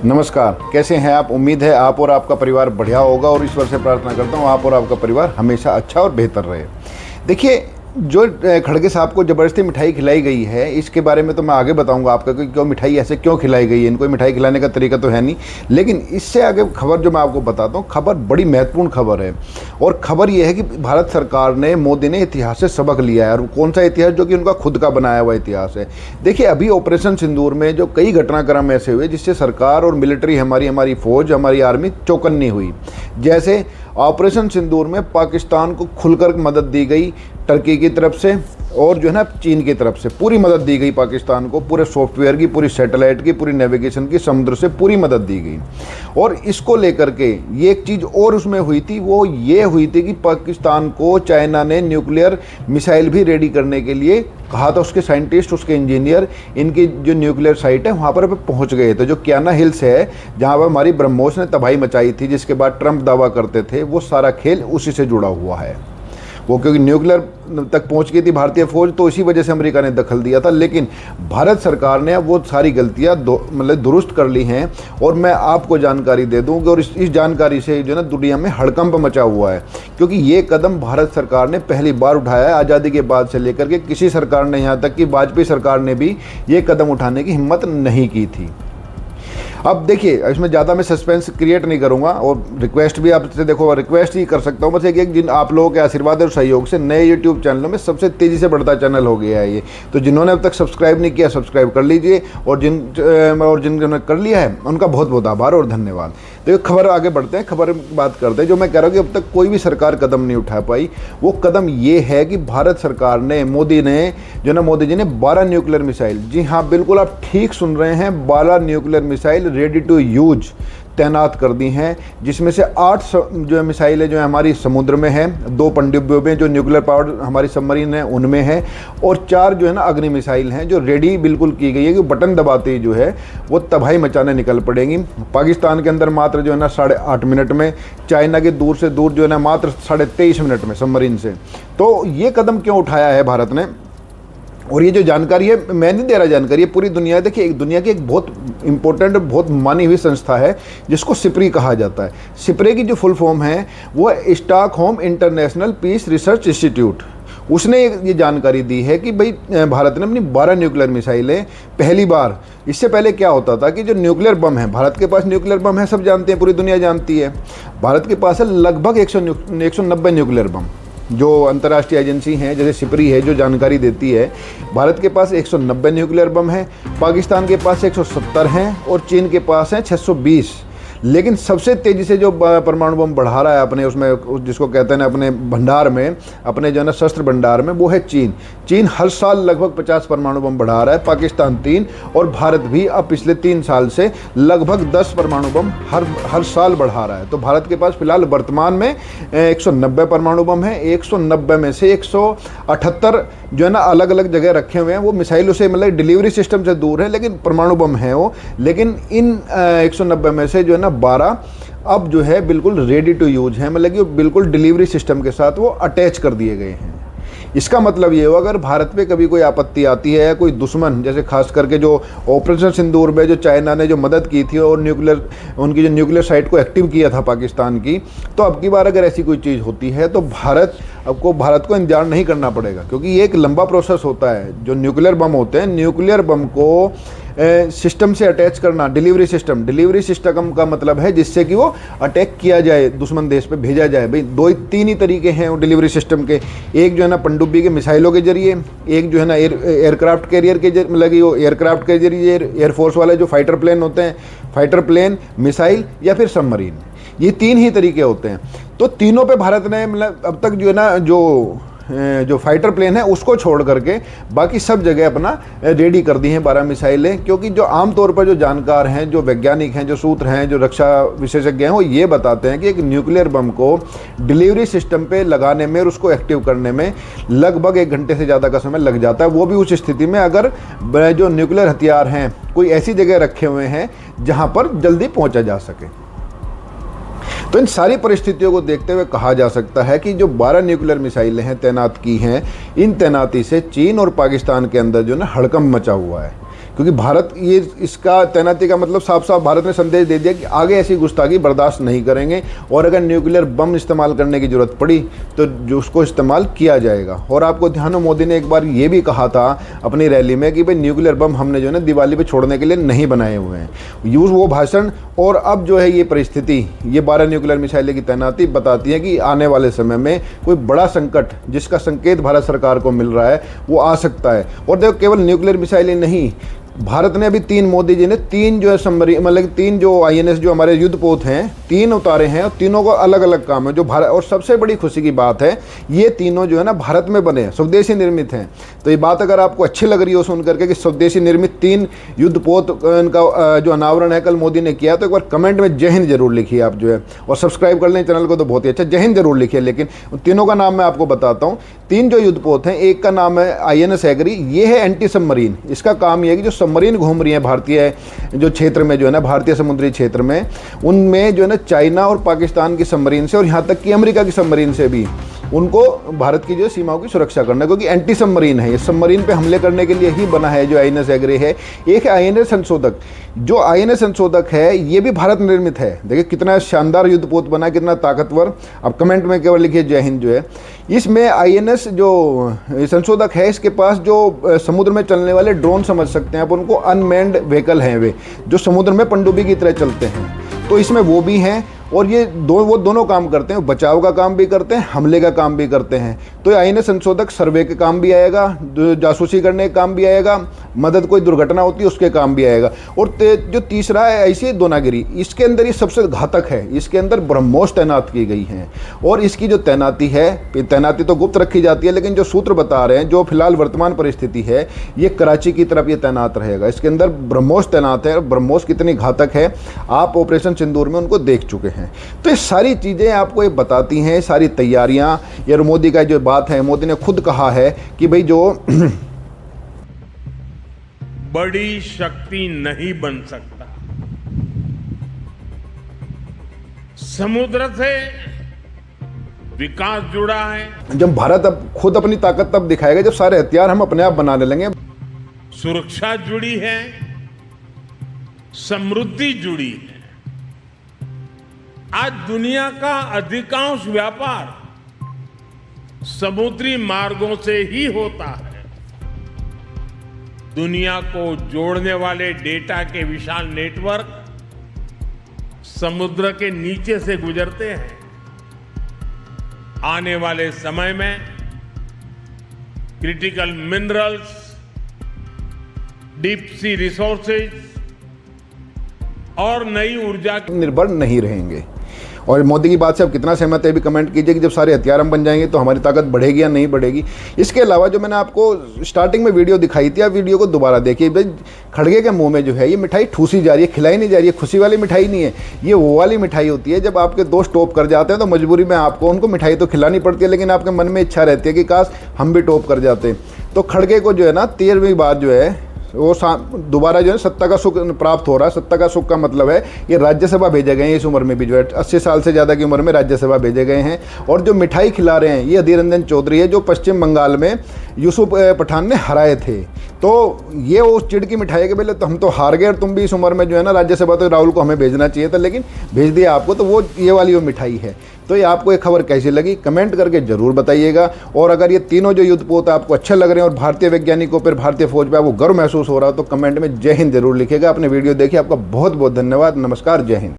नमस्कार, कैसे हैं आप। उम्मीद है आप और आपका परिवार बढ़िया होगा और ईश्वर से प्रार्थना करता हूँ आप और आपका परिवार हमेशा अच्छा और बेहतर रहे। देखिए, जो खड़गे साहब को ज़बरदस्ती मिठाई खिलाई गई है, इसके बारे में तो मैं आगे बताऊंगा आपका कि क्यों मिठाई ऐसे क्यों खिलाई गई है। इनको मिठाई खिलाने का तरीका तो है नहीं, लेकिन इससे आगे खबर जो मैं आपको बताता हूँ, खबर बड़ी महत्वपूर्ण खबर है। और खबर यह है कि भारत सरकार ने, मोदी ने इतिहास से सबक लिया है। और कौन सा इतिहास? जो कि उनका खुद का बनाया हुआ इतिहास है। देखिए, अभी ऑपरेशन सिंदूर में जो कई घटनाक्रम ऐसे हुए जिससे सरकार और मिलिट्री, हमारी फौज, हमारी आर्मी चौकन्नी हुई। जैसे ऑपरेशन सिंदूर में पाकिस्तान को खुलकर मदद दी गई टर्की की तरफ से, और जो है ना चीन की तरफ से पूरी मदद दी गई पाकिस्तान को। पूरे सॉफ्टवेयर की, पूरी सैटेलाइट की, पूरी नेविगेशन की, समुद्र से पूरी मदद दी गई। और इसको लेकर के ये एक चीज़ और उसमें हुई थी, वो ये हुई थी कि पाकिस्तान को चाइना ने न्यूक्लियर मिसाइल भी रेडी करने के लिए कहा था। उसके साइंटिस्ट, उसके इंजीनियर इनकी जो न्यूक्लियर साइट है वहाँ पर पहुँच गए थे। जो क्याना हिल्स है, जहाँ पर हमारी ब्रह्मोस ने तबाही मचाई थी, जिसके बाद ट्रंप दावा करते थे, वो सारा खेल उसी से जुड़ा हुआ है। वो क्योंकि न्यूक्लियर तक पहुंच गई थी भारतीय फौज, तो इसी वजह से अमेरिका ने दखल दिया था। लेकिन भारत सरकार ने वो सारी गलतियां मतलब दुरुस्त कर ली हैं। और मैं आपको जानकारी दे दूं, और इस जानकारी से जो है ना दुनिया में हड़कंप मचा हुआ है, क्योंकि ये कदम भारत सरकार ने पहली बार उठाया है आज़ादी के बाद से लेकर के। किसी सरकार ने, यहाँ तक कि वाजपेयी सरकार ने भी ये कदम उठाने की हिम्मत नहीं की थी। अब देखिए, इसमें ज़्यादा मैं सस्पेंस क्रिएट नहीं करूंगा, और रिक्वेस्ट भी आपसे, देखो रिक्वेस्ट ही कर सकता हूं बस एक, जिन आप लोगों के आशीर्वाद और सहयोग से नए यूट्यूब चैनलों में सबसे तेज़ी से बढ़ता चैनल हो गया है ये। तो जिन्होंने अब तक सब्सक्राइब नहीं किया, सब्सक्राइब कर लीजिए, और जिन्होंने कर लिया है उनका बहुत बहुत आभार और धन्यवाद। तो खबर आगे बढ़ते हैं, खबर बात करते हैं। जो मैं कह रहा हूँ कि अब तक कोई भी सरकार कदम नहीं उठा पाई, वो कदम ये है कि भारत सरकार ने, मोदी जी ने 12 न्यूक्लियर मिसाइल, जी हाँ बिल्कुल आप ठीक सुन रहे हैं, 12 nuclear missile ready to use तैनात कर दी हैं। जिसमें से 8 जो मिसाइलें जो है हमारी समुद्र में है, 2 पनडुब्बियों में जो न्यूक्लियर पावर्ड हमारी सबमरीन है उनमें है, और 4 जो है ना अग्नि मिसाइल हैं जो रेडी बिल्कुल की गई है कि बटन दबाते ही जो है वो तबाही मचाने निकल पड़ेंगी। पाकिस्तान के अंदर मात्र जो है ना 8.5 मिनट में, चाइना के दूर से दूर जो है ना मात्र 23.5 मिनट में सबमरीन से। तो ये कदम क्यों उठाया है भारत ने? और ये जो जानकारी है, मैं नहीं दे रहा जानकारी, ये पूरी दुनिया, देखिए एक दुनिया की एक बहुत इंपॉर्टेंट, बहुत मानी हुई संस्था है जिसको सिप्री कहा जाता है। सिप्री की जो फुल फॉर्म है वो है Stockholm International Peace Research Institute. उसने ये जानकारी दी है कि भाई भारत ने अपनी 12 न्यूक्लियर मिसाइलें पहली बार, इससे पहले क्या होता था कि जो न्यूक्लियर बम है, भारत के पास न्यूक्लियर बम है, सब जानते हैं, पूरी दुनिया जानती है। भारत के पास है लगभग 190 न्यूक्लियर बम। जो अंतर्राष्ट्रीय एजेंसी हैं जैसे सिप्री है जो जानकारी देती है, भारत के पास 190 न्यूक्लियर बम हैं, पाकिस्तान के पास 170 हैं, और चीन के पास हैं 620। लेकिन सबसे तेज़ी से जो परमाणु बम बढ़ा रहा है अपने उसमें, जिसको कहते हैं ना अपने भंडार में, अपने जो है ना शस्त्र भंडार में, वो है चीन। चीन हर साल लगभग 50 परमाणु बम बढ़ा रहा है, पाकिस्तान 3, और भारत भी अब पिछले 3 साल से लगभग 10 परमाणु बम हर साल बढ़ा रहा है। तो भारत के पास फिलहाल वर्तमान में 190 परमाणु बम है। 190 में से 178 जो है ना अलग अलग जगह रखे हुए हैं, वो मिसाइलों से मतलब डिलीवरी सिस्टम से दूर है, लेकिन परमाणु बम है वो। लेकिन इन 190 में से जो है ना 12 अब जो है बिल्कुल रेडी टू यूज है, मतलब कि बिल्कुल डिलीवरी सिस्टम के साथ वो अटैच कर दिए गए हैं। इसका मतलब ये हुआ, अगर भारत पे कभी कोई आपत्ति आती है, कोई दुश्मन, जैसे खास करके जो ऑपरेशन सिंदूर में जो चाइना ने जो मदद की थी और उनकी जो न्यूक्लियर साइट को एक्टिव किया था पाकिस्तान की, तो अब की बार अगर ऐसी कोई चीज़ होती है तो भारत को इंतजार नहीं करना पड़ेगा, क्योंकि ये एक लंबा प्रोसेस होता है। जो न्यूक्लियर बम होते हैं, न्यूक्लियर बम को सिस्टम से अटैच करना, डिलीवरी सिस्टम का मतलब है जिससे कि वो अटैक किया जाए, दुश्मन देश पे भेजा जाए। भाई 3 ही तरीके हैं वो डिलीवरी सिस्टम के। एक जो है ना पनडुब्बी के मिसाइलों के जरिए, एक जो है ना एयरक्राफ्ट कैरियर के जरिए, मतलब कि वो एयरक्राफ्ट के जरिए, एयरफोर्स वाले जो फाइटर प्लेन होते हैं, फाइटर प्लेन, मिसाइल, या फिर सबमरीन। ये 3 ही तरीके होते हैं। तो तीनों पे भारत ने मतलब अब तक जो है ना जो फाइटर प्लेन है उसको छोड़ करके बाकी सब जगह अपना रेडी कर दी हैं 12 मिसाइलें। क्योंकि जो आमतौर पर जो जानकार हैं, जो वैज्ञानिक हैं, जो सूत्र हैं, जो रक्षा विशेषज्ञ हैं, वो ये बताते हैं कि एक न्यूक्लियर बम को डिलीवरी सिस्टम पे लगाने में और उसको एक्टिव करने में लगभग 1 घंटे से ज़्यादा का समय लग जाता है। वो भी उस स्थिति में अगर जो न्यूक्लियर हथियार हैं कोई ऐसी जगह रखे हुए हैं जहाँ पर जल्दी पहुँचा जा सके। तो इन सारी परिस्थितियों को देखते हुए कहा जा सकता है कि जो 12 न्यूक्लियर मिसाइलें हैं तैनात की हैं, इन तैनाती से चीन और पाकिस्तान के अंदर जो है हड़कंप मचा हुआ है। क्योंकि भारत ये इसका तैनाती का मतलब साफ साफ भारत ने संदेश दे दिया कि आगे ऐसी गुस्ताखी बर्दाश्त नहीं करेंगे और अगर न्यूक्लियर बम इस्तेमाल करने की ज़रूरत पड़ी तो जो उसको इस्तेमाल किया जाएगा। और आपको ध्यान हो, मोदी ने एक बार ये भी कहा था अपनी रैली में कि भाई न्यूक्लियर बम हमने जो है ना दिवाली पे छोड़ने के लिए नहीं बनाए हुए हैं। यूज़ वो भाषण और अब जो है ये परिस्थिति, ये 12 न्यूक्लियर मिसाइलें की तैनाती बताती है कि आने वाले समय में कोई बड़ा संकट जिसका संकेत भारत सरकार को मिल रहा है वो आ सकता है। और देखो केवल न्यूक्लियर मिसाइलें नहीं, भारत ने अभी 3, मोदी जी ने 3 जो है सबमरीन, मतलब 3 जो आईएनएस जो हमारे युद्धपोत हैं 3 उतारे हैं और तीनों का अलग अलग काम है जो भारत। और सबसे बड़ी खुशी की बात है ये तीनों जो है ना भारत में बने हैं, स्वदेशी निर्मित हैं। तो ये बात अगर आपको अच्छी लग रही हो सुन करके कि स्वदेशी निर्मित 3 युद्धपोत का जो अनावरण है कल मोदी ने किया, तो एक बार कमेंट में जय हिंद जरूर लिखिए आप जो है, और सब्सक्राइब कर लें चैनल को तो बहुत ही अच्छा, जय हिंद जरूर लिखिए। लेकिन उन तीनों का नाम मैं आपको बताता हूँ। 3 जो युद्धपोत हैं, एक का नाम है आईएनएस एग्री, ये है एंटी सबमरीन। इसका काम ये है कि जो सबमरीन घूम रही है भारतीय जो क्षेत्र में जो है ना, भारतीय समुद्री क्षेत्र में, उनमें जो है ना चाइना और पाकिस्तान की सबमरीन से और यहाँ तक कि अमेरिका की सबमरीन से भी उनको भारत की जो सीमाओं की सुरक्षा करना, क्योंकि एंटी सबमरीन है ये, सबमरीन पे हमले करने के लिए ही बना है जो आईएनएस एग्री है। एक आईएनएस संशोधक, जो आईएनएस संशोधक है ये भी भारत निर्मित है। देखिए कितना शानदार युद्धपोत बना, कितना ताकतवर। अब कमेंट में केवल लिखिए जय हिंद जो है। इसमें आईएनएस जो संशोधक है इसके पास जो समुद्र में चलने वाले ड्रोन समझ सकते हैं आप, उनको अनमैन्ड व्हीकल हैं वे, जो समुद्र में पनडुब्बी की तरह चलते हैं, तो इसमें वो भी हैं। और ये वो दोनों काम करते हैं, बचाव का काम भी करते हैं, हमले का काम भी करते हैं। तो आईएनएस संशोधक सर्वे के काम भी आएगा, जासूसी करने के काम भी आएगा, मदद कोई दुर्घटना होती है उसके काम भी आएगा। और जो तीसरा है ऐसी दोनागिरी, इसके अंदर ये सबसे घातक है, इसके अंदर ब्रह्मोस तैनात की गई हैं। और इसकी जो तैनाती है, तैनाती तो गुप्त रखी जाती है, लेकिन जो सूत्र बता रहे हैं जो फिलहाल वर्तमान परिस्थिति है, ये कराची की तरफ ये तैनात रहेगा। इसके अंदर ब्रह्मोस तैनात है। ब्रह्मोस कितनी घातक है आप ऑपरेशन सिंदूर में उनको देख चुके हैं। तो ये सारी चीज़ें आपको ये बताती हैं, सारी तैयारियां। ये मोदी का जो बात है, मोदी ने खुद कहा है कि भाई जो बड़ी शक्ति नहीं बन सकता, समुद्र से विकास जुड़ा है। जब भारत अब खुद अपनी ताकत तब दिखाएगा जब सारे हथियार हम अपने आप बनाने लगेंगे। सुरक्षा जुड़ी है, समृद्धि जुड़ी है। आज दुनिया का अधिकांश व्यापार समुद्री मार्गों से ही होता है। दुनिया को जोड़ने वाले डेटा के विशाल नेटवर्क समुद्र के नीचे से गुजरते हैं। आने वाले समय में critical minerals, deep sea resources और नई ऊर्जा निर्भर नहीं रहेंगे। और मोदी की बात से आप कितना सहमत है भी कमेंट कीजिए कि जब सारे हथियार हम बन जाएंगे तो हमारी ताकत बढ़ेगी या नहीं बढ़ेगी। इसके अलावा जो मैंने आपको स्टार्टिंग में वीडियो दिखाई थी, आप वीडियो को दोबारा देखिए। भाई खड़गे के मुंह में जो है ये मिठाई ठूसी जा रही है, खिलाई नहीं जा रही है। खुशी वाली मिठाई नहीं है, ये वो वाली मिठाई होती है जब आपके दोस्त टॉप कर जाते हैं तो मजबूरी में आपको उनको मिठाई तो खिलानी पड़ती है, लेकिन आपके मन में इच्छा रहती है कि काश हम भी टॉप कर जाते। तो खड़गे को जो है ना 13वीं बार जो है वो दोबारा जो है सत्ता का सुख प्राप्त हो रहा है। सत्ता का सुख का मतलब है ये राज्यसभा भेजे गए हैं, इस उम्र में भी जो है 80 साल से ज़्यादा की उम्र में राज्यसभा भेजे गए हैं। और जो मिठाई खिला रहे हैं ये अधीर रंजन चौधरी है, जो पश्चिम बंगाल में यूसुफ पठान ने हराए थे। तो ये उस चिड़ की मिठाई के पहले तो हम तो हार गए और तुम भी इस उम्र में जो है ना राज्यसभा, तो राहुल को हमें भेजना चाहिए था लेकिन भेज दिया आपको, तो वो ये वाली वो मिठाई है। तो ये आपको ये खबर कैसी लगी कमेंट करके जरूर बताइएगा। और अगर ये तीनों जो युद्धपोत आपको अच्छे लग रहे हैं और भारतीय वैज्ञानिकों पर, भारतीय फौज पर आपको गर्व महसूस हो रहा हो तो कमेंट में जय हिंद जरूर लिखिएगा। अपने वीडियो देखिए। आपका बहुत बहुत धन्यवाद। नमस्कार, जय हिंद।